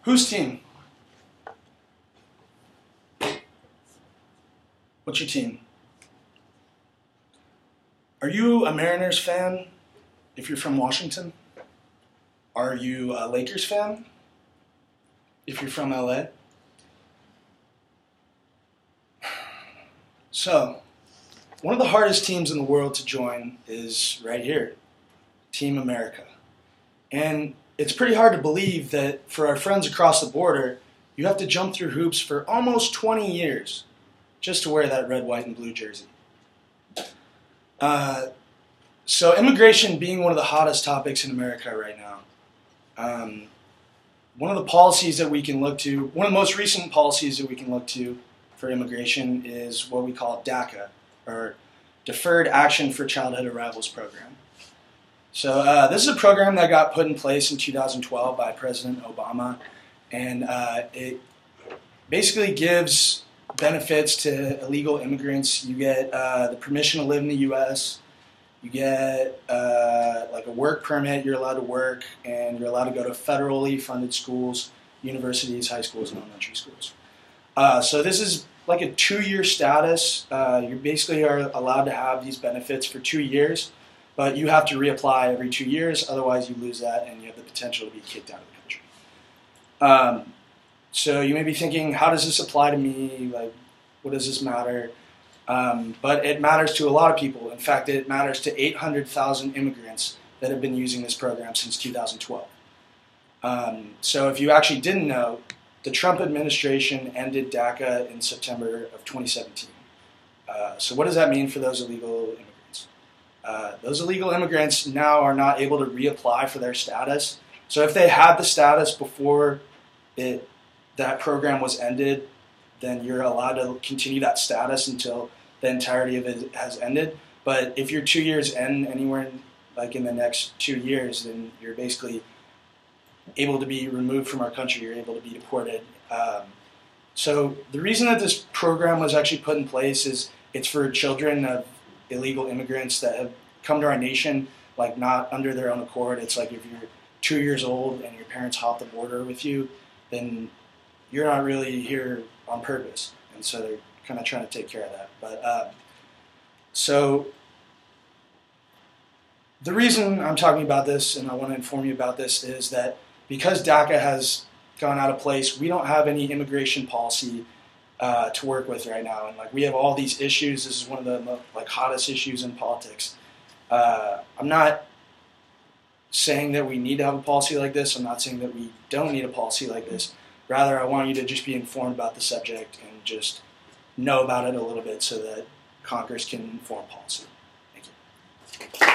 Whose team? What's your team? Are you a Mariners fan if you're from Washington? Are you a Lakers fan if you're from LA? So, one of the hardest teams in the world to join is right here, Team America. And it's pretty hard to believe that for our friends across the border, you have to jump through hoops for almost 20 years just to wear that red, white, and blue jersey. So immigration being one of the hottest topics in America right now, one of the policies that we can look to, one of the most recent policies that we can look to for immigration is what we call DACA, or Deferred Action for Childhood Arrivals Program. So this is a program that got put in place in 2012 by President Obama, and it basically gives benefits to illegal immigrants. You get the permission to live in the U.S., you get like a work permit, you're allowed to work, and you're allowed to go to federally funded schools, universities, high schools, and elementary schools. So this is like a 2-year status. You basically are allowed to have these benefits for 2 years, but you have to reapply every 2 years, otherwise you lose that and you have the potential to be kicked out of the country. So you may be thinking, how does this apply to me? Like, what does this matter? But it matters to a lot of people. In fact, it matters to 800,000 immigrants that have been using this program since 2012. So if you actually didn't know, the Trump administration ended DACA in September of 2017. So what does that mean for those illegal immigrants? Those illegal immigrants now are not able to reapply for their status. So if they had the status before that program was ended, then you're allowed to continue that status until the entirety of it has ended. But if your 2 years end anywhere in the next 2 years, then you're basically able to be removed from our country. You're able to be deported. So the reason that this program was actually put in place is it's for children of illegal immigrants that have come to our nation, like not under their own accord. It's like if you're 2 years old and your parents hop the border with you, then you're not really here on purpose. And so they're kind of trying to take care of that. But so the reason I'm talking about this and I want to inform you about this is that because DACA has gone out of place, we don't have any immigration policy to work with right now. And we have all these issues. This is one of the hottest issues in politics. I'm not saying that we need to have a policy like this. I'm not saying that we don't need a policy like this. Rather, I want you to just be informed about the subject and just know about it a little bit so that Congress can form policy. Thank you.